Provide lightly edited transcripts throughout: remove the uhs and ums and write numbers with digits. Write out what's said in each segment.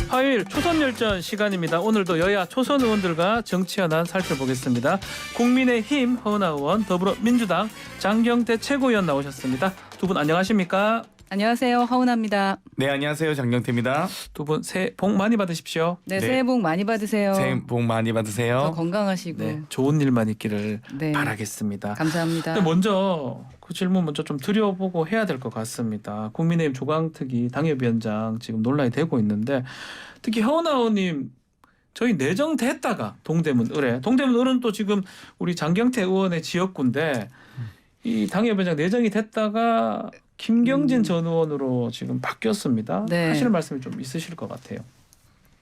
화요일 초선열전 시간입니다. 오늘도 여야 초선 의원들과 정치 현안 살펴보겠습니다. 국민의힘 허은하 의원, 더불어민주당 장경태 최고위원 나오셨습니다. 두 분 안녕하십니까? 안녕하세요. 허은하입니다. 네, 안녕하세요. 장경태입니다. 두 분 새해 복 많이 받으십시오. 네, 새해 복 많이 받으세요. 새해 복 많이 더 받으세요. 건강하시고. 네, 좋은 일만 있기를 네. 바라겠습니다. 감사합니다. 근데 먼저 그 질문 먼저 좀 드려보고 해야 될 것 같습니다. 국민의힘 조광특위 당협위원장 지금 논란이 되고 있는데 특히 허은하 의원님 저희 내정됐다가 동대문 을은 또 지금 우리 장경태 의원의 지역구인데 이 당협위원장 내정이 됐다가 김경진 전 의원으로 지금 바뀌었습니다. 네. 하시는 말씀이 좀 있으실 것 같아요.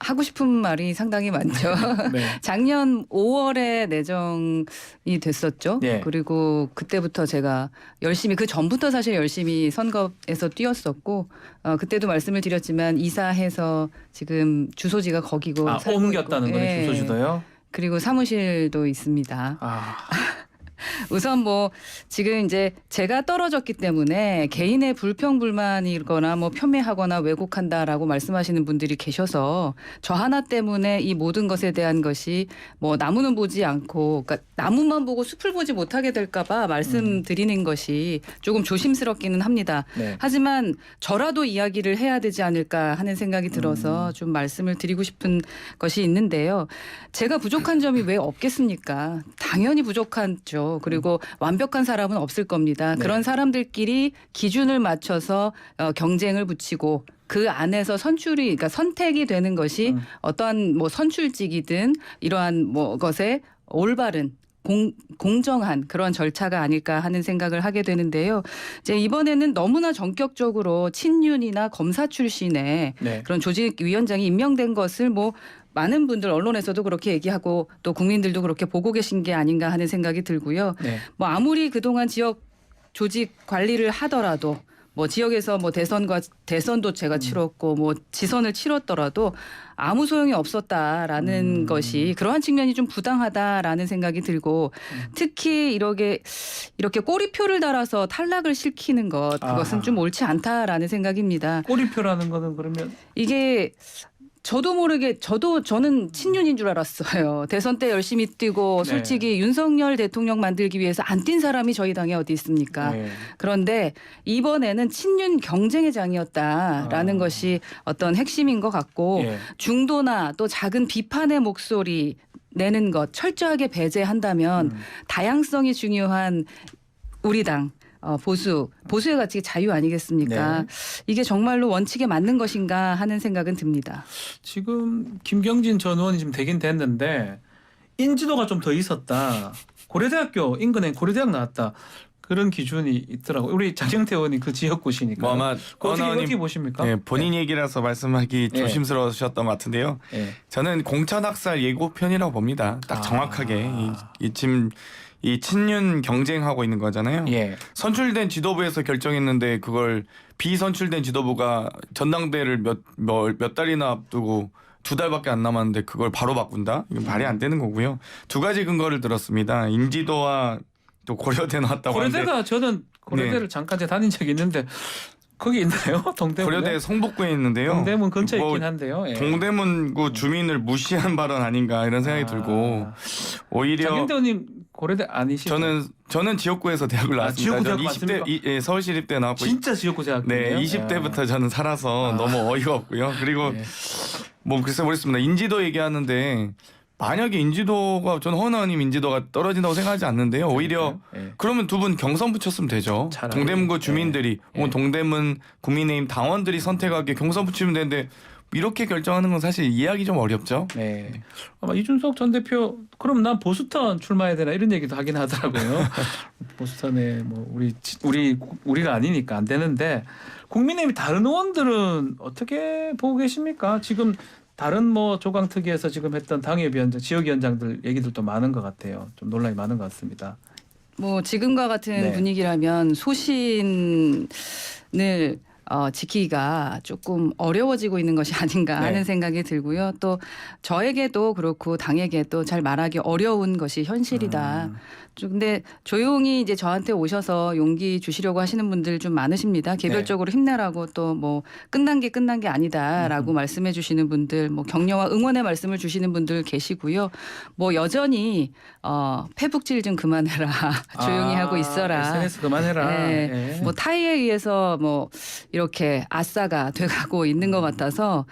하고 싶은 말이 상당히 많죠. 네. 작년 5월에 내정이 됐었죠. 네. 그리고 그때부터 제가 열심히 그 전부터 사실 열심히 선거에서 뛰었었고 그때도 말씀을 드렸지만 이사해서 지금 주소지가 거기고 살고 옮겼다는 있고. 거네. 예. 주소지도요? 그리고 사무실도 있습니다. 우선 뭐 지금 이제 제가 떨어졌기 때문에 개인의 불평불만이거나 뭐 폄훼하거나 왜곡한다라고 말씀하시는 분들이 계셔서 저 하나 때문에 이 모든 것에 대한 것이 뭐 나무는 보지 않고 그러니까 나무만 보고 숲을 보지 못하게 될까 봐 말씀드리는 것이 조금 조심스럽기는 합니다. 네. 하지만 저라도 이야기를 해야 되지 않을까 하는 생각이 들어서 좀 말씀을 드리고 싶은 것이 있는데요. 제가 부족한 점이 왜 없겠습니까? 당연히 부족하죠. 그리고 완벽한 사람은 없을 겁니다. 네. 그런 사람들끼리 기준을 맞춰서 경쟁을 붙이고 그 안에서 그러니까 선택이 되는 것이 어떠한 뭐 선출직이든 이러한 뭐 것에 올바른 공정한 그런 절차가 아닐까 하는 생각을 하게 되는데요. 이제 이번에는 너무나 전격적으로 친윤이나 검사 출신의 네. 그런 조직위원장이 임명된 것을 뭐 많은 분들 언론에서도 그렇게 얘기하고 또 국민들도 그렇게 보고 계신 게 아닌가 하는 생각이 들고요. 네. 뭐 아무리 그동안 지역 조직 관리를 하더라도 뭐 지역에서 뭐 대선도 제가 치렀고 뭐 지선을 치렀더라도 아무 소용이 없었다라는 것이 그러한 측면이 좀 부당하다라는 생각이 들고 특히 이렇게 꼬리표를 달아서 탈락을 시키는 것 그것은 좀 옳지 않다라는 생각입니다. 꼬리표라는 거는 그러면 이게 저도 모르게 저는 친윤인 줄 알았어요. 대선 때 열심히 뛰고 네. 솔직히 윤석열 대통령 만들기 위해서 안 뛴 사람이 저희 당에 어디 있습니까? 네. 그런데 이번에는 친윤 경쟁의 장이었다라는 것이 어떤 핵심인 것 같고 예. 중도나 또 작은 비판의 목소리 내는 것 철저하게 배제한다면 다양성이 중요한 우리 당 보수의 가치 자유 아니겠습니까? 네. 이게 정말로 원칙에 맞는 것인가 하는 생각은 듭니다. 지금 김경진 전 의원이 지금 되긴 됐는데 인지도가 좀 더 있었다. 고려대학교 인근에 고려대학 나왔다. 그런 기준이 있더라고요. 우리 장경태 의원이 그 지역구시니까. 뭐 아마 어떻게 보십니까? 네, 본인 얘기라서 말씀하기 네. 조심스러우셨던 것 같은데요. 네. 저는 공천학살 예고편이라고 봅니다. 딱 정확하게 지금 이 친윤 경쟁하고 있는 거잖아요. 예. 선출된 지도부에서 결정했는데 그걸 비선출된 지도부가 전당대회를 몇 달이나 앞두고 2달밖에 안 남았는데 그걸 바로 바꾼다? 이건 말이 안 되는 거고요. 두 가지 근거를 들었습니다. 인지도와 또 고려대 나왔다고 고려대가 하는데 저는 고려대를 네. 잠깐 다닌 적이 있는데 거기 있나요? 동대문에? 고려대 성북구에 있는데요. 동대문 근처에 뭐 있긴 한데요. 예. 동대문구 주민을 무시한 발언 아닌가 이런 생각이 들고 오히려 장경태 의원님 고려대 아니시죠? 저는 지역구에서 대학을 나왔습니다. 지역구 저는 대학 20대 맞습니까? 서울시립대 나왔고 진짜 지역구 대학교예요? 네 20대부터 저는 살아서 너무 어이가 없고요. 그리고 예. 뭐 글쎄 모르겠습니다. 인지도 얘기하는데 만약에 인지도가 저는 허은하 의원님 인지도가 떨어진다고 생각하지 않는데요. 오히려 예. 그러면 두 분 경선 붙였으면 되죠. 차라리. 동대문구 주민들이 예. 혹은 동대문 국민의힘 당원들이 선택하기에 경선 붙이면 되는데 이렇게 결정하는 건 사실 이해하기 좀 어렵죠. 네. 아마 이준석 전 대표 그럼 난 보수턴 출마해야 되나 이런 얘기도 하긴 하더라고요. 보수턴에 뭐 우리가 아니니까 안 되는데 국민의힘 다른 의원들은 어떻게 보고 계십니까? 지금 다른 뭐 조강특위에서 지금 했던 당협위원장, 지역위원장들 얘기들도 많은 것 같아요. 좀 논란이 많은 것 같습니다. 뭐 지금과 같은 네. 분위기라면 소신을 지키기가 조금 어려워지고 있는 것이 아닌가 하는 네. 생각이 들고요. 또 저에게도 그렇고 당에게도 잘 말하기 어려운 것이 현실이다. 근데 조용히 이제 저한테 오셔서 용기 주시려고 하시는 분들 좀 많으십니다. 개별적으로 힘내라고 또 뭐 끝난 게 아니다라고 말씀해 주시는 분들, 뭐 격려와 응원의 말씀을 주시는 분들 계시고요. 뭐 여전히 페북질 좀 그만해라. 조용히 하고 있어라. SNS 그만해라. 네. 네. 뭐 타의에 의해서 뭐 이렇게 아싸가 돼가고 있는 것 같아서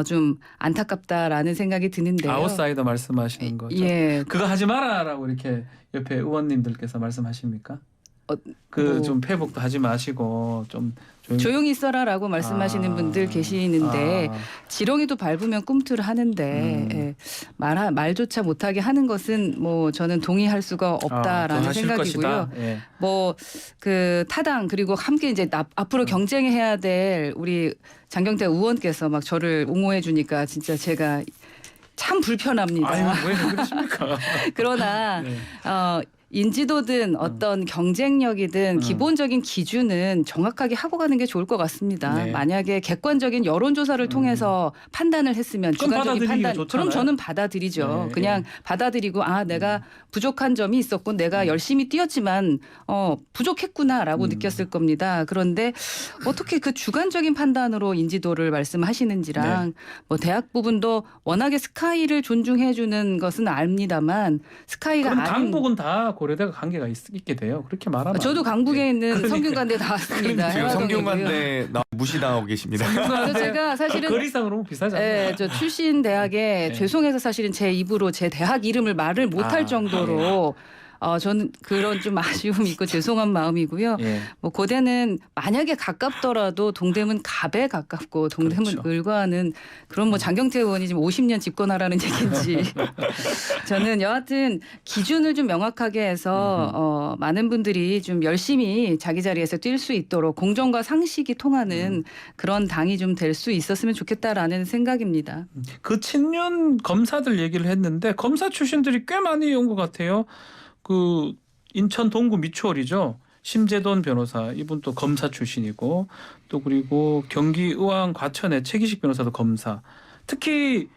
좀 안타깝다라는 생각이 드는데요. 아웃사이더 말씀하시는 거죠. 예. 그거 하지 마라라고 이렇게 옆에 의원님들께서 말씀하십니까? 그 좀 페북도 하지 마시고 좀 조용히 있어라라고 말씀하시는 분들 계시는데 지렁이도 밟으면 꿈틀을 하는데 예, 말조차 못하게 하는 것은 뭐 저는 동의할 수가 없다라는 생각이고요. 예. 뭐 그 타당 그리고 함께 이제 앞으로 경쟁해야 될 우리 장경태 의원께서 막 저를 옹호해 주니까 진짜 제가 참 불편합니다. 아유 왜 그러십니까? 그러나 네. 인지도든 어떤 경쟁력이든 기본적인 기준은 정확하게 하고 가는 게 좋을 것 같습니다. 네. 만약에 객관적인 여론조사를 통해서 판단을 했으면 주관적인 판단 좋잖아요. 그럼 저는 받아들이죠. 네, 그냥 받아들이고 내가 부족한 점이 있었고 내가 열심히 뛰었지만 부족했구나라고 느꼈을 겁니다. 그런데 어떻게 그 주관적인 판단으로 인지도를 말씀하시는지랑 뭐 대학 부분도 워낙에 스카이를 존중해 주는 것은 압니다만 스카이가 그럼 아닌 강북은 다 고려대가 관계가 있게 돼요. 그렇게 말하면 저도 강북에 있는 성균관대 나왔습니다. 지금 해화동이고요. 성균관대 무시당하고 계십니다. 그래서 제가 사실은 거리상으로 비싸잖아요. 네, 저 출신 대학에 죄송해서 사실은 제 입으로 제 대학 이름을 말을 못할 정도로 저는 그런 좀 아쉬움이 있고 죄송한 마음이고요. 예. 뭐 고대는 만약에 가깝더라도 동대문 갑에 가깝고 동대문 그렇죠. 을과는 그런 뭐 장경태 의원이 지금 50년 집권하라는 얘기인지 저는 여하튼 기준을 좀 명확하게 해서 많은 분들이 좀 열심히 자기 자리에서 뛸 수 있도록 공정과 상식이 통하는 그런 당이 좀 될 수 있었으면 좋겠다라는 생각입니다. 그 친윤 검사들 얘기를 했는데 검사 출신들이 꽤 많이 온 것 같아요. 그 인천 동구 미추홀이죠. 심재돈 변호사 이분 또 검사 출신이고 또 그리고 경기 의왕 과천의 최기식 변호사도 검사. 특히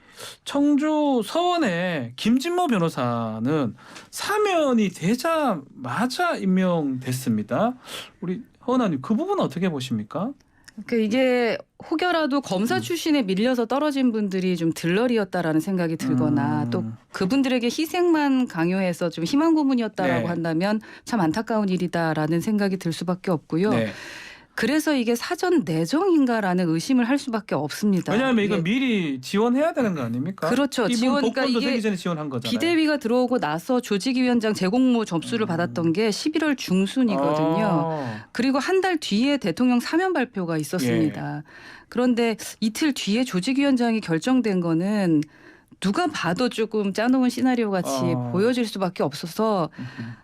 청주 서원의 김진모 변호사는 사면이 되자마자 임명됐습니다. 우리 허은아님 그 부분 어떻게 보십니까? 이게 혹여라도 검사 출신에 밀려서 떨어진 분들이 좀 들러리였다라는 생각이 들거나 또 그분들에게 희생만 강요해서 좀 희망 고문이었다라고 한다면 참 안타까운 일이다라는 생각이 들 수밖에 없고요. 네. 그래서 이게 사전 내정인가라는 의심을 할 수밖에 없습니다. 왜냐하면 이거 미리 지원해야 되는 거 아닙니까? 그렇죠. 이분 지원, 복권도 그러니까 이게 되기 전에 지원한 거잖아요. 비대위가 들어오고 나서 조직위원장 재공모 접수를 받았던 게 11월 중순이거든요. 그리고 한 달 뒤에 대통령 사면 발표가 있었습니다. 그런데 이틀 뒤에 조직위원장이 결정된 거는 누가 봐도 조금 짜놓은 시나리오 같이 보여질 수밖에 없어서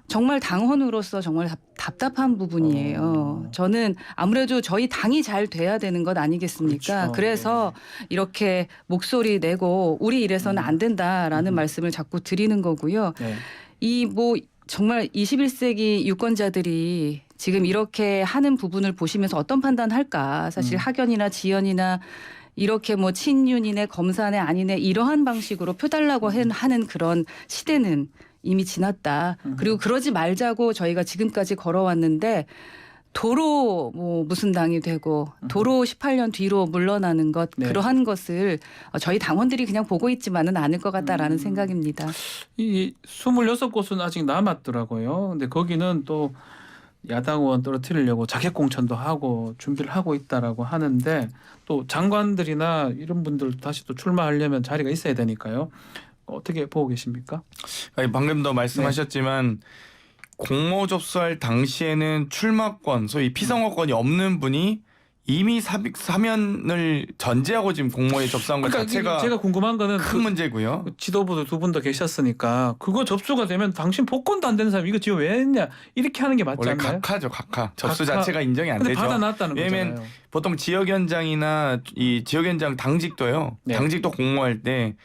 정말 당원으로서 정말 답답한 부분이에요. 저는 아무래도 저희 당이 잘 돼야 되는 것 아니겠습니까? 그렇죠. 그래서 이렇게 목소리 내고 우리 이래서는 안 된다라는 말씀을 자꾸 드리는 거고요. 네. 이 뭐 정말 21세기 유권자들이 지금 이렇게 하는 부분을 보시면서 어떤 판단할까? 사실 학연이나 지연이나 이렇게 뭐 친윤이네 검사네 아니네 이러한 방식으로 표달라고 하는 그런 시대는 이미 지났다. 그리고 그러지 말자고 저희가 지금까지 걸어왔는데 도로 뭐 무슨 당이 되고 도로 18년 뒤로 물러나는 것 그러한 것을 저희 당원들이 그냥 보고 있지만은 않을 것 같다라는 생각입니다. 이 26곳은 아직 남았더라고요. 근데 거기는 또 야당 의원 떨어뜨리려고 자객 공천도 하고 준비를 하고 있다라고 하는데 또 장관들이나 이런 분들 다시 또 출마하려면 자리가 있어야 되니까요. 어떻게 보고 계십니까? 아니, 방금도 말씀하셨지만 공모 접수할 당시에는 출마권, 소위 피선거권이 없는 분이 이미 사면을 전제하고 지금 공모에 접수한 것 자체가 제가 궁금한 거는 큰 문제고요. 지도부도 두 분 더 계셨으니까 그거 접수가 되면 당신 복권도 안 되는 사람 이거 지금 왜 했냐 이렇게 하는 게 맞지 원래 않나요? 각하죠, 각하. 접수 각하. 자체가 인정이 안 근데 되죠. 받아놨다는 왜냐면 거잖아요. 보통 지역위원장이나 이 지역위원장 당직도요. 네. 당직도 공모할 때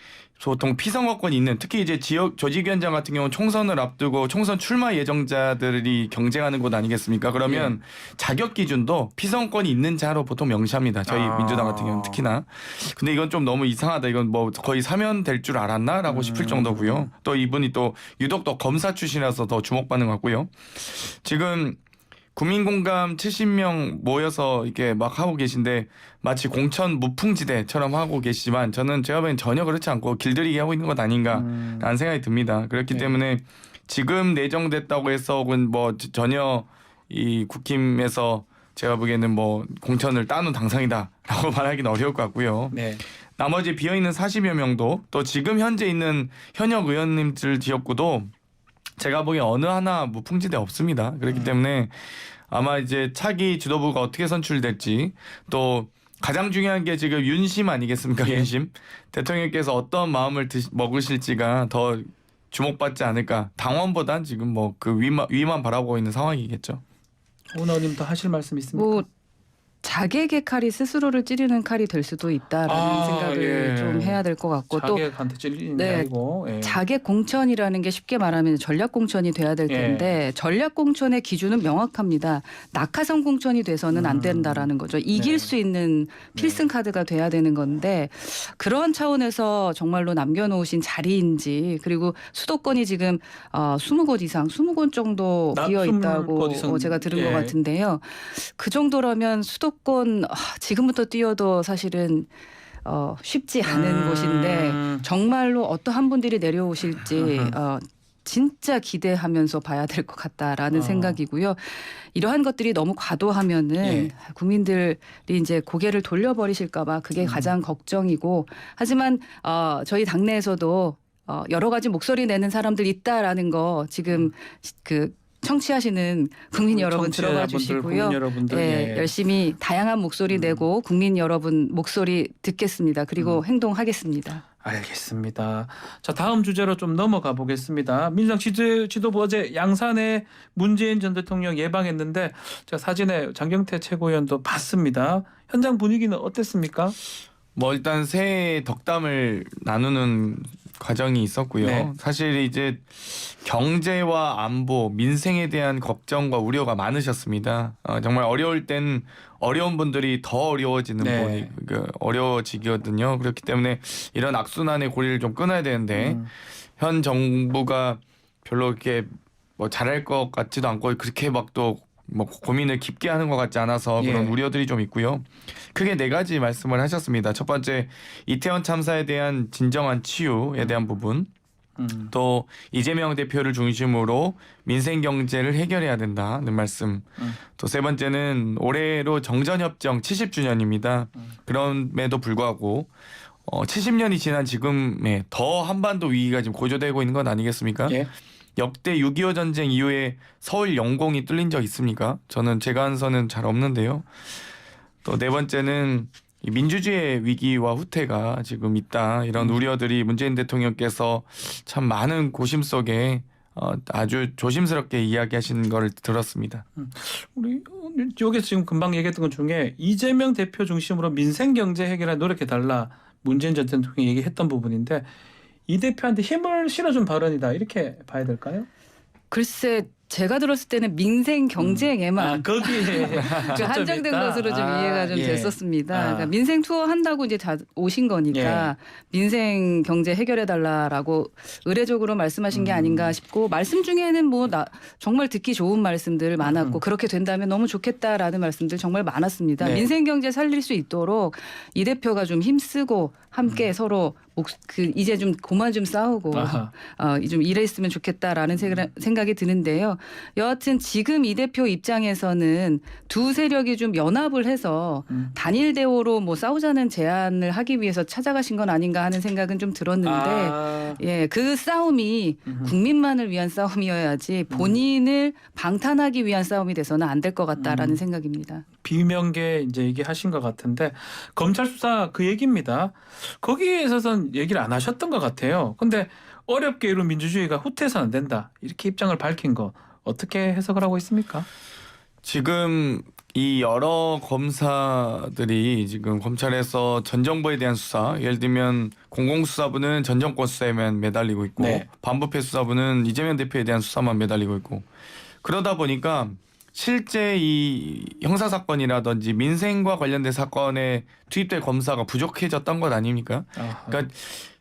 보통 피선거권이 있는 특히 이제 지역 조직위원장 같은 경우는 총선을 앞두고 총선 출마 예정자들이 경쟁하는 곳 아니겠습니까? 그러면 자격 기준도 피선권이 있는 자로 보통 명시합니다. 저희 민주당 같은 경우는 특히나. 근데 이건 좀 너무 이상하다. 이건 뭐 거의 사면 될 줄 알았나라고 싶을 정도고요. 또 이분이 또 유독 더 검사 출신이라서 더 주목받는 것 같고요. 지금 국민공감 70명 모여서 이렇게 막 하고 계신데 마치 공천 무풍지대처럼 하고 계시지만 저는 제가 보기엔 전혀 그렇지 않고 길들이기 하고 있는 것 아닌가라는 생각이 듭니다. 그렇기 때문에 지금 내정됐다고 해서 혹은 뭐 전혀 이 국힘에서 제가 보기에는 뭐 공천을 따놓은 당상이다라고 말하기는 어려울 것 같고요. 네. 나머지 비어있는 40여 명도 또 지금 현재 있는 현역 의원님들 지역구도 제가 보기엔 어느 하나 무풍지대 없습니다. 그렇기 때문에 아마 이제 차기 지도부가 어떻게 선출될지 또 가장 중요한 게 지금 윤심 아니겠습니까? 윤심 대통령께서 어떤 마음을 먹으실지가 더 주목받지 않을까. 당원보단 지금 뭐 그 위만 바라보고 있는 상황이겠죠. 오너님 더 하실 말씀 있습니까? 뭐 자객의 칼이 스스로를 찌르는 칼이 될 수도 있다라는 생각을 좀 해야 될 것 같고 또 자객한테 찔리는 게 아니고 자객 공천이라는 게 쉽게 말하면 전략 공천이 돼야 될 텐데 전략 공천의 기준은 명확합니다. 낙하산 공천이 돼서는 안 된다라는 거죠. 이길 수 있는 필승 카드가 돼야 되는 건데 그런 차원에서 정말로 남겨놓으신 자리인지 그리고 수도권이 지금 20곳 이상 20곳 정도 비어 있다고 제가 들은 것 같은데요. 그 정도라면 수도권 지금부터 뛰어도 사실은 쉽지 않은 곳인데 정말로 어떠한 분들이 내려오실지 진짜 기대하면서 봐야 될 것 같다라는 생각이고요. 이러한 것들이 너무 과도하면은 국민들이 이제 고개를 돌려버리실까 봐 그게 가장 걱정이고 하지만 저희 당내에서도 여러 가지 목소리 내는 사람들 있다라는 거 지금 그 청취하시는 국민 여러분 들어가 주시고요. 열심히 다양한 목소리 내고 국민 여러분 목소리 듣겠습니다. 그리고 행동하겠습니다. 알겠습니다. 자, 다음 주제로 좀 넘어가 보겠습니다. 민주당 지도부 어제 양산에 문재인 전 대통령 예방했는데 제가 사진에 장경태 최고위원도 봤습니다. 현장 분위기는 어땠습니까? 뭐 일단 새해 덕담을 나누는 과정이 있었고요. 사실 이제 경제와 안보, 민생에 대한 걱정과 우려가 많으셨습니다. 정말 어려울 땐 어려운 분들이 더 어려워지는 어려워지거든요. 그렇기 때문에 이런 악순환의 고리를 좀 끊어야 되는데 현 정부가 별로 이렇게 뭐 잘할 것 같지도 않고 그렇게 막 또 뭐 고민을 깊게 하는 것 같지 않아서 그런 우려들이 좀 있고요. 크게 4가지 말씀을 하셨습니다. 첫 번째, 이태원 참사에 대한 진정한 치유에 대한 부분. 또 이재명 대표를 중심으로 민생 경제를 해결해야 된다는 말씀. 또 세 번째는 올해로 정전협정 70주년입니다. 그럼에도 불구하고 70년이 지난 지금에 더 한반도 위기가 지금 고조되고 있는 건 아니겠습니까? 역대 6.25 전쟁 이후에 서울 영공이 뚫린 적 있습니까? 저는 제가 한 선은 잘 없는데요. 또 4번째는 민주주의의 위기와 후퇴가 지금 있다. 이런 우려들이 문재인 대통령께서 참 많은 고심 속에 아주 조심스럽게 이야기하신 걸 들었습니다. 우리 여기서 지금 금방 얘기했던 것 중에 이재명 대표 중심으로 민생 경제 해결에 노력해달라 문재인 전 대통령이 얘기했던 부분인데 이 대표한테 힘을 실어준 발언이다 이렇게 봐야 될까요? 글쎄 제가 들었을 때는 민생 경쟁에만 거기에 한정된 것으로 좀 이해가 좀 됐었습니다. 그러니까 민생 투어 한다고 이제 다 오신 거니까 민생 경제 해결해 달라라고 의례적으로 말씀하신 게 아닌가 싶고 말씀 중에는 뭐 정말 듣기 좋은 말씀들 많았고 그렇게 된다면 너무 좋겠다라는 말씀들 정말 많았습니다. 민생 경제 살릴 수 있도록 이 대표가 좀 힘쓰고 함께 서로 이제 좀 그만 좀 싸우고 좀 이랬으면 좋겠다라는 생각이 드는데요. 여하튼 지금 이 대표 입장에서는 두 세력이 좀 연합을 해서 단일 대오로 뭐 싸우자는 제안을 하기 위해서 찾아가신 건 아닌가 하는 생각은 좀 들었는데 그 싸움이 국민만을 위한 싸움이어야지 본인을 방탄하기 위한 싸움이 돼서는 안 될 것 같다라는 생각입니다. 비명계 이제 얘기하신 것 같은데 검찰 수사 그 얘기입니다. 거기에 있어서는 얘기를 안 하셨던 것 같아요. 근데 어렵게 이룬 민주주의가 후퇴해서는 안 된다. 이렇게 입장을 밝힌 거 어떻게 해석을 하고 있습니까? 지금 이 여러 검사들이 지금 검찰에서 전 정부에 대한 수사, 예를 들면 공공수사부는 전 정권 수사에만 매달리고 있고 네. 반부패 수사부는 이재명 대표에 대한 수사만 매달리고 있고 그러다 보니까 실제 이 형사사건이라든지 민생과 관련된 사건에 투입될 검사가 부족해졌던 것 아닙니까? 아하. 그러니까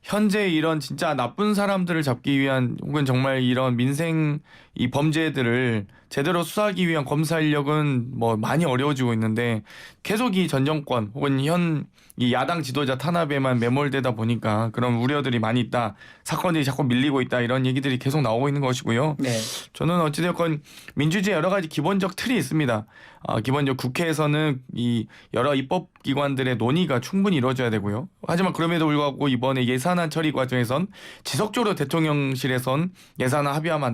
현재 이런 진짜 나쁜 사람들을 잡기 위한 혹은 정말 이런 민생 이 범죄들을 제대로 수사하기 위한 검사 인력은 뭐 많이 어려워지고 있는데 계속 이 전 정권 혹은 현 이 야당 지도자 탄압에만 매몰되다 보니까 그런 우려들이 많이 있다. 사건들이 자꾸 밀리고 있다. 이런 얘기들이 계속 나오고 있는 것이고요. 네. 저는 어찌됐건 민주주의 여러 가지 기본적 틀이 있습니다. 기본적 국회에서는 이 여러 입법기관들의 논의가 충분히 이루어져야 되고요. 하지만 그럼에도 불구하고 이번에 예산안 처리 과정에선 지속적으로 대통령실에선 예산안 합의하면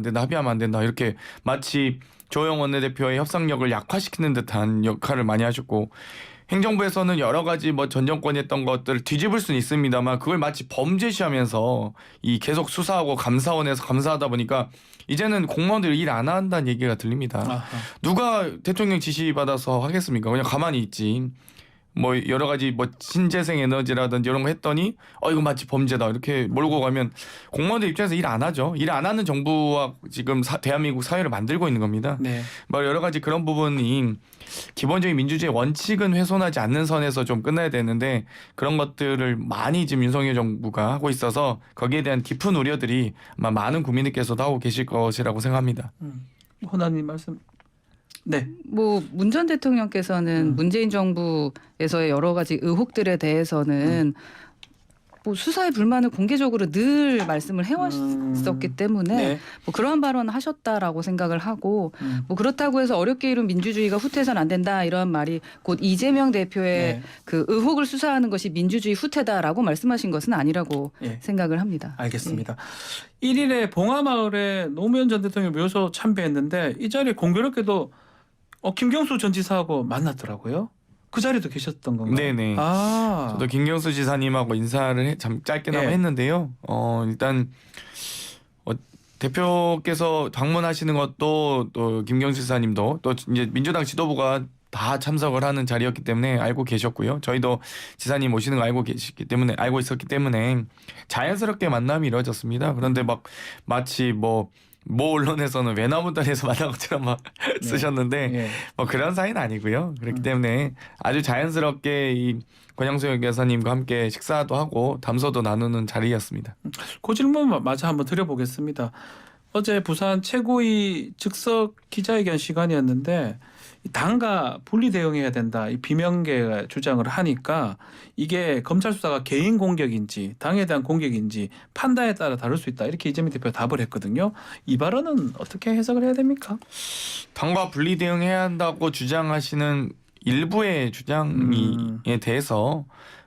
안 된다. 이렇게 마치 조영 원내대표의 협상력을 약화시키는 듯한 역할을 많이 하셨고 행정부에서는 여러 가지 뭐 전 정권이 했던 것들을 뒤집을 수는 있습니다만 그걸 마치 범죄시하면서 이 계속 수사하고 감사원에서 감사하다 보니까 이제는 공무원들 일 안 한다는 얘기가 들립니다. 아하. 누가 대통령 지시 받아서 하겠습니까? 그냥 가만히 있지. 뭐 여러 가지 뭐 신재생 에너지라든지 이런 거 했더니 이거 마치 범죄다 이렇게 몰고 가면 공무원들 입장에서 일 안 하죠. 일 안 하는 정부와 지금 대한민국 사회를 만들고 있는 겁니다. 네. 뭐 여러 가지 그런 부분이 기본적인 민주주의 원칙은 훼손하지 않는 선에서 좀 끝나야 되는데 그런 것들을 많이 지금 윤석열 정부가 하고 있어서 거기에 대한 깊은 우려들이 아마 많은 국민들께서도 하고 계실 것이라고 생각합니다. 호나님 말씀. 네. 뭐 문 전 대통령께서는 문재인 정부에서의 여러 가지 의혹들에 대해서는 뭐 수사의 불만을 공개적으로 늘 말씀을 해왔었기 때문에 네. 뭐 그러한 발언을 하셨다라고 생각을 하고 뭐 그렇다고 해서 어렵게 이룬 민주주의가 후퇴해서는 안 된다 이런 말이 곧 이재명 대표의 네. 그 의혹을 수사하는 것이 민주주의 후퇴다라고 말씀하신 것은 아니라고 예. 생각을 합니다. 알겠습니다. 1일에 봉하마을에 노무현 전 대통령 묘소 참배했는데 이 자리에 공교롭게도 김경수 전 지사하고 만났더라고요. 그 자리도 계셨던 건가요? 네네. 저도 김경수 지사님하고 인사를 짧게나마 예. 했는데요. 일단 대표께서 방문하시는 것도 또 김경수 지사님도 또 이제 민주당 지도부가 다 참석을 하는 자리였기 때문에 알고 계셨고요. 저희도 지사님 오시는 거 알고 있었기 때문에 자연스럽게 만남이 이루어졌습니다. 그런데 막 마치 뭐 언론에서는 외나무다리에서 만난 것처럼 막 쓰셨는데 예. 뭐 그런 사이는 아니고요. 그렇기 때문에 아주 자연스럽게 이 권영수 여사님과 함께 식사도 하고 담소도 나누는 자리였습니다. 그 질문 마저 한번 드려보겠습니다. 어제 부산 최고위 즉석 기자회견 시간이었는데 당과 분리 대응해야 된다. 이 비명계가 주장을 하니까 이게 검찰 수사가 개인 공격인지 당에 대한 공격인지 판단에 따라 다를 수 있다. 이렇게 이재명 대표가 답을 했거든요. 이 발언은 어떻게 해석을 해야 됩니까? 당과 분리 대응해야 한다고 주장하시는 일부의 주장에 대해서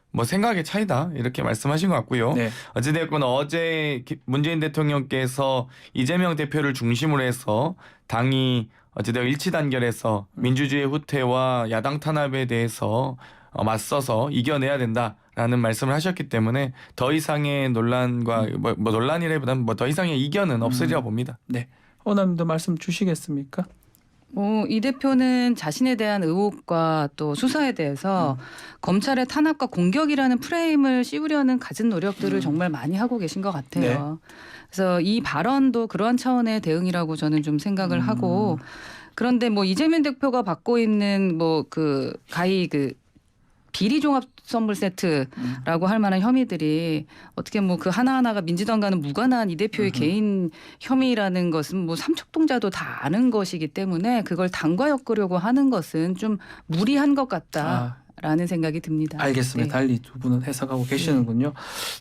뭐 생각의 차이다 이렇게 말씀하신 것 같고요. 네. 어찌됐건 어제 문재인 대통령께서 이재명 대표를 중심으로 해서 당이 어찌되어 일치 단결해서 민주주의 후퇴와 야당 탄압에 대해서 맞서서 이겨내야 된다라는 말씀을 하셨기 때문에 더 이상의 논란과 뭐 논란이라기보다는 뭐 더 이상의 이견은 없으리라 봅니다. 네. 호남도 말씀 주시겠습니까? 이 대표는 자신에 대한 의혹과 또 수사에 대해서 검찰의 탄압과 공격이라는 프레임을 씌우려는 갖은 노력들을 정말 많이 하고 계신 것 같아요. 그래서 이 발언도 그러한 차원의 대응이라고 저는 좀 생각을 하고 그런데 뭐 이재명 대표가 받고 있는 뭐 그 가히 그 비리 종합 선물 세트라고 할 만한 혐의들이 어떻게 뭐 그 하나하나가 민주당과는 무관한 이 대표의 개인 혐의라는 것은 뭐 삼척동자도 다 아는 것이기 때문에 그걸 당과 엮으려고 하는 것은 좀 무리한 것 같다라는 생각이 듭니다. 알겠습니다. 네. 달리 두 분은 해석하고 계시는군요.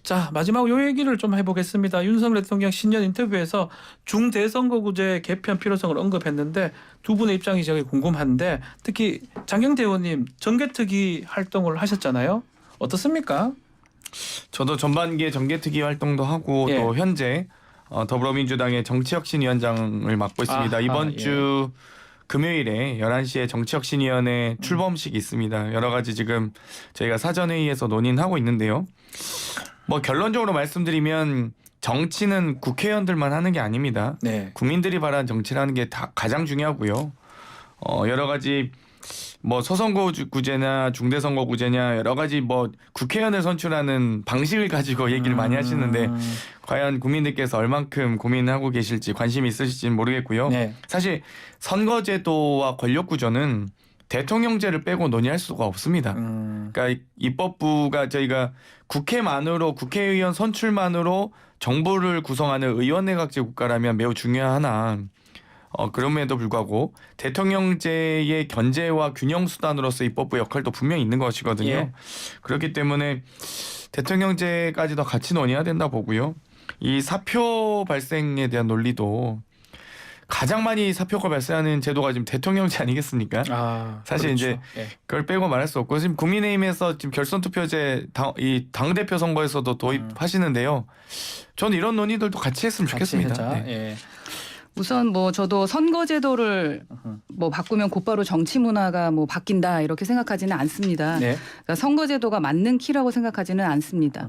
자, 마지막으로 요 얘기를 좀 해보겠습니다. 윤석열 대통령 신년 인터뷰에서 중대선거구제 개편 필요성을 언급했는데 두 분의 입장이 제가 궁금한데 특히 장경태 의원님 정개특위 활동을 하셨잖아요. 어떻습니까? 저도 전반기에 정개특위 활동도 하고 예. 또 현재 더불어민주당의 정치혁신위원장을 맡고 있습니다. 아하, 이번 예. 주 금요일에 11시에 정치혁신위원회 출범식이 있습니다. 여러 가지 지금 저희가 사전회의에서 논의하고 있는데요. 뭐 결론적으로 말씀드리면 정치는 국회의원들만 하는 게 아닙니다. 네. 국민들이 바라는 정치라는 게 다 가장 중요하고요. 여러 가지 뭐 소선거구제냐 중대선거구제냐 여러 가지 뭐 국회의원을 선출하는 방식을 가지고 얘기를 많이 하시는데 과연 국민들께서 얼만큼 고민하고 계실지 관심이 있으실지는 모르겠고요. 네. 사실 선거제도와 권력구조는 대통령제를 빼고 논의할 수가 없습니다. 그러니까 입법부가 저희가 국회의원 선출만으로 정부를 구성하는 의원내각제 국가라면 매우 중요하나 그럼에도 불구하고 대통령제의 견제와 균형 수단으로서 입법부 역할도 분명히 있는 것이거든요. 예. 그렇기 때문에 대통령제까지도 같이 논의해야 된다 보고요. 이 사표 발생에 대한 논리도 가장 많이 사표가 발생하는 제도가 지금 대통령제 아니겠습니까? 사실 그렇죠. 이제 예. 그걸 빼고 말할 수 없고 지금 국민의힘에서 지금 결선투표제 당 대표 선거에서도 도입하시는데요. 저는 이런 논의들도 같이 했으면 좋겠습니다. 같이 하자. 네. 예. 우선 뭐 저도 선거제도를 뭐 바꾸면 곧바로 정치 문화가 뭐 바뀐다 이렇게 생각하지는 않습니다. 네. 그러니까 선거제도가 맞는 키라고 생각하지는 않습니다.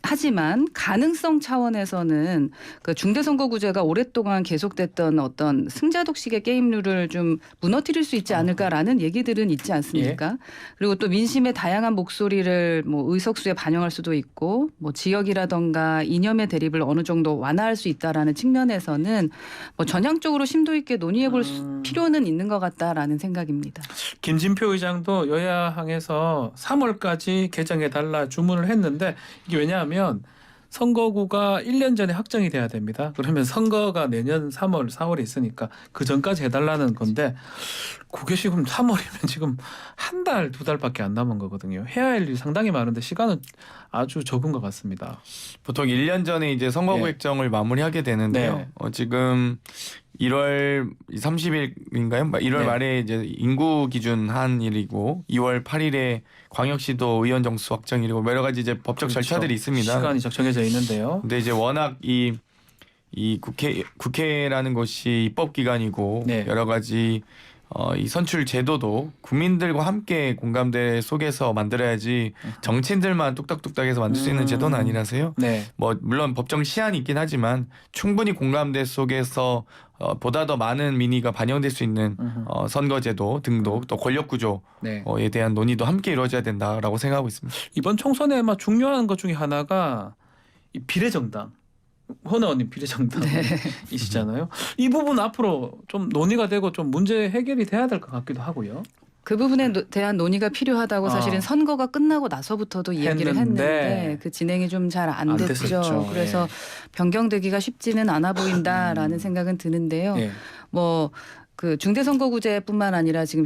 하지만 가능성 차원에서는 그 중대선거구제가 오랫동안 계속됐던 어떤 승자독식의 게임 룰을 좀 무너뜨릴 수 있지 않을까라는 얘기들은 있지 않습니까? 그리고 또 민심의 다양한 목소리를 뭐 의석수에 반영할 수도 있고 뭐 지역이라던가 이념의 대립을 어느 정도 완화할 수 있다라는 측면에서는 뭐 전향적으로 심도 있게 논의해 볼 필요는 있는 것 같다라는 생각입니다. 김진표 의장도 여야항에서 3월까지 개정해달라 주문을 했는데 이게 왜냐하면 선거구가 1년 전에 확정이 돼야 됩니다. 그러면 선거가 내년 3월, 4월에 있으니까 그 전까지 해달라는 건데 그게 지금 3월이면 지금 한 달, 두 달밖에 안 남은 거거든요. 해야 할 일이 상당히 많은데 시간은 아주 적은 것 같습니다. 보통 1년 전에 이제 선거구 네. 획정을 마무리하게 되는데요. 네. 지금 1월 30일인가요? 1월 네. 말에 이제 인구 기준 한일이고 2월 8일에 광역시도 의원 정수 확정일이고 여러 가지 이제 법적 그렇죠. 절차들이 있습니다. 시간이 정해져 있는데요. 근데 이제 워낙 이 국회라는 것이 입법 기관이고 네. 여러 가지 이 선출 제도도 국민들과 함께 공감대 속에서 만들어야지 정치인들만 뚝딱뚝딱해서 만들 수 있는 제도는 아니라서요. 네. 뭐 물론 법정 시한이 있긴 하지만 충분히 공감대 속에서 보다 더 많은 민의가 반영될 수 있는 선거제도 등도 또 권력구조에 네. 대한 논의도 함께 이루어져야 된다라고 생각하고 있습니다. 이번 총선에 아마 중요한 것 중에 하나가 이 비례정당. 허나원님 비례정당이시잖아요. 이 부분 앞으로 좀 논의가 되고 좀 문제 해결이 돼야 될 것 같기도 하고요. 그 부분에 대한 논의가 필요하다고 사실은 선거가 끝나고 나서부터도 이야기를 했는데 그 진행이 좀 잘 안 됐죠. 됐었죠. 그래서 변경되기가 쉽지는 않아 보인다라는 생각은 드는데요. 예. 뭐 그 중대선거구제뿐만 아니라 지금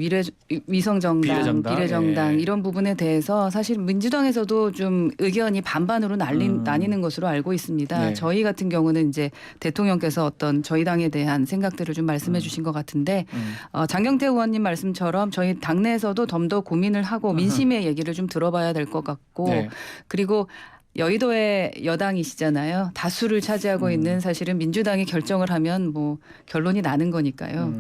위성정당, 비례정당 예. 이런 부분에 대해서 사실 민주당에서도 좀 의견이 반반으로 나뉘는 것으로 알고 있습니다. 네. 저희 같은 경우는 이제 대통령께서 어떤 저희 당에 대한 생각들을 좀 말씀해 주신 것 같은데 장경태 의원님 말씀처럼 저희 당내에서도 좀 더 고민을 하고 민심의 얘기를 좀 들어봐야 될 것 같고 네. 그리고 여의도의 여당이시잖아요. 다수를 차지하고 있는 사실은 민주당이 결정을 하면 뭐 결론이 나는 거니까요.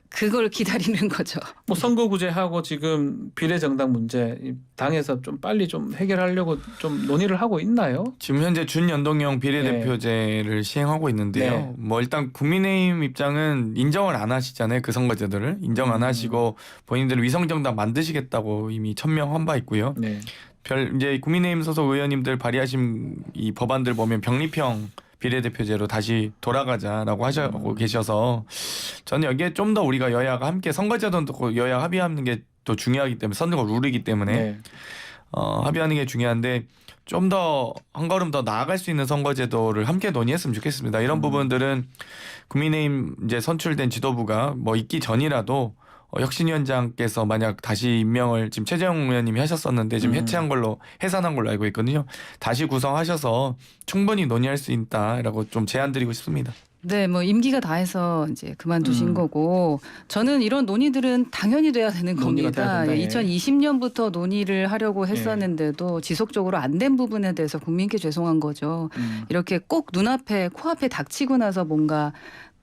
그걸 기다리는 거죠. 뭐 선거구제하고 지금 비례정당 문제 당에서 좀 빨리 좀 해결하려고 좀 논의를 하고 있나요? 지금 현재 준연동형 비례대표제를 시행하고 있는데요. 네. 뭐 일단 국민의힘 입장은 인정을 안 하시잖아요. 그 선거제도를 인정 안 하시고 본인들은 위성정당 만드시겠다고 이미 천명한 바 있고요. 네. 이제 국민의힘 소속 의원님들 발의하신 이 법안들 보면 병립형 비례대표제로 다시 돌아가자라고 하시고 계셔서 저는 여기에 좀 더 우리가 여야가 함께 선거제도도 여야 합의하는 게 또 중요하기 때문에 선거 룰이기 때문에 네. 합의하는 게 중요한데 좀 더 한 걸음 더 나아갈 수 있는 선거제도를 함께 논의했으면 좋겠습니다. 이런 부분들은 국민의힘 이제 선출된 지도부가 뭐 있기 전이라도 혁신위원장께서 만약 다시 임명을 지금 최재형 의원님이 하셨었는데 지금 해체한 걸로 해산한 걸로 알고 있거든요. 다시 구성하셔서 충분히 논의할 수 있다라고 좀 제안드리고 싶습니다. 네, 뭐 임기가 다 해서 이제 그만두신 거고 저는 이런 논의들은 당연히 돼야 되는 논의가 겁니다. 돼야 된다, 예. 2020년부터 논의를 하려고 했었는데도 지속적으로 안 된 부분에 대해서 국민께 죄송한 거죠. 이렇게 꼭 눈앞에 코앞에 닥치고 나서 뭔가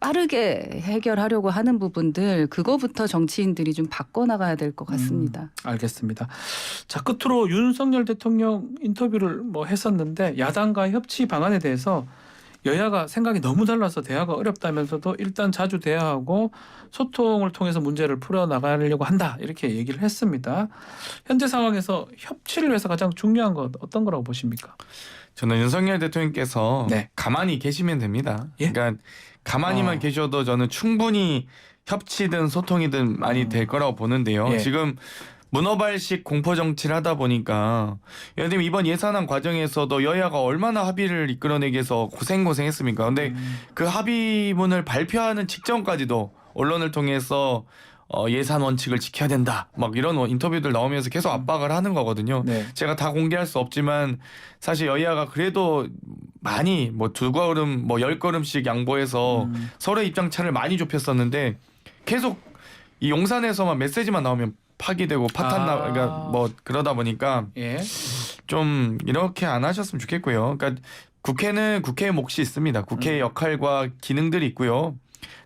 빠르게 해결하려고 하는 부분들 그거부터 정치인들이 좀 바꿔나가야 될 것 같습니다. 알겠습니다. 자, 끝으로 윤석열 대통령 인터뷰를 뭐 했었는데 야당과 협치 방안에 대해서 여야가 생각이 너무 달라서 대화가 어렵다면서도 일단 자주 대화하고 소통을 통해서 문제를 풀어나가려고 한다 이렇게 얘기를 했습니다. 현재 상황에서 협치를 위해서 가장 중요한 건 어떤 거라고 보십니까? 저는 윤석열 대통령께서 네. 가만히 계시면 됩니다. 예? 그러니까 가만히만 계셔도 저는 충분히 협치든 소통이든 많이 될 거라고 보는데요. 예. 지금 문어발식 공포 정치를 하다 보니까 예를 들면 이번 예산안 과정에서도 여야가 얼마나 합의를 이끌어내기 위해서 고생했습니까? 근데 그 합의문을 발표하는 직전까지도 언론을 통해서 예산 원칙을 지켜야 된다. 막 이런 인터뷰들 나오면서 계속 압박을 하는 거거든요. 네. 제가 다 공개할 수 없지만 사실 여야가 그래도 많이 뭐 2걸음 뭐 10걸음씩 양보해서 서로의 입장 차를 많이 좁혔었는데 계속 이 용산에서만 메시지만 나오면 파기되고 그러니까 뭐 그러다 보니까 예. 좀 이렇게 안 하셨으면 좋겠고요. 그러니까 국회는 국회의 몫이 있습니다. 국회의 역할과 기능들이 있고요.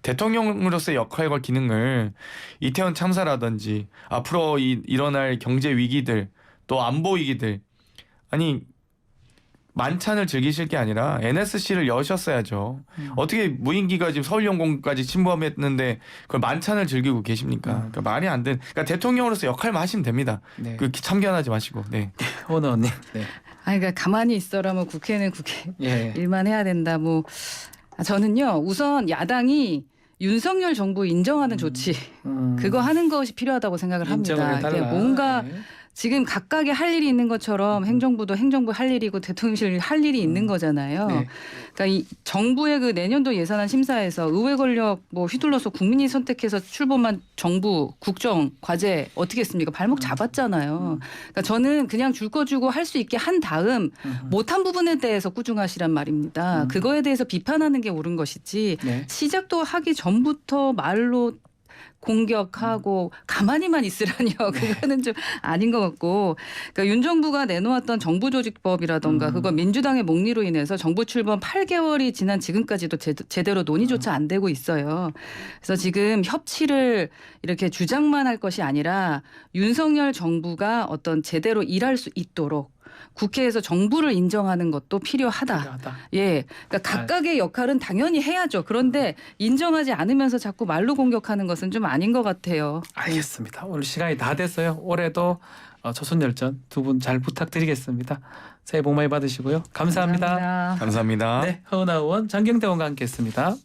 대통령으로서의 역할과 기능을 이태원 참사라든지 앞으로 일어날 경제 위기들 또 안보 위기들 아니 만찬을 즐기실 게 아니라 NSC를 여셨어야죠. 어떻게 무인기가 지금 서울연공까지 침범했는데 그걸 만찬을 즐기고 계십니까? 그러니까 말이 안 되는. 그러니까 대통령으로서 역할만 하시면 됩니다. 네. 그 참견하지 마시고. 네. 허은하 의원님. 네. 그러니까 가만히 있어라면 국회는 국회 예. 일만 해야 된다. 뭐 저는요 우선 야당이 윤석열 정부 인정하는 조치 그거 하는 것이 필요하다고 생각을 합니다. 인정을 해달라. 뭔가 예. 지금 각각의 할 일이 있는 것처럼 행정부도 행정부 할 일이고 대통령실 할 일이 있는 거잖아요. 네. 그러니까 이 정부의 그 내년도 예산안 심사에서 의회 권력 뭐 휘둘러서 국민이 선택해서 출범한 정부 국정 과제 어떻게 했습니까? 발목 잡았잖아요. 그러니까 저는 그냥 줄 거 주고 할 수 있게 한 다음 못한 부분에 대해서 꾸중하시란 말입니다. 그거에 대해서 비판하는 게 옳은 것이지 네. 시작도 하기 전부터 말로 공격하고 가만히만 있으라니요. 그거는 좀 아닌 것 같고. 그러니까 윤 정부가 내놓았던 정부조직법이라던가 그거 민주당의 목리로 인해서 정부 출범 8개월이 지난 지금까지도 제대로 논의조차 안 되고 있어요. 그래서 지금 협치를 이렇게 주장만 할 것이 아니라 윤석열 정부가 어떤 제대로 일할 수 있도록 국회에서 정부를 인정하는 것도 필요하다. 필요하다. 예, 그러니까 각각의 역할은 당연히 해야죠. 그런데 인정하지 않으면서 자꾸 말로 공격하는 것은 좀 아닌 것 같아요. 알겠습니다. 오늘 시간이 다 됐어요. 올해도 조선열전 두 분 잘 부탁드리겠습니다. 새해 복 많이 받으시고요. 감사합니다. 감사합니다. 감사합니다. 네, 허은하 의원, 장경태 의원과 함께했습니다.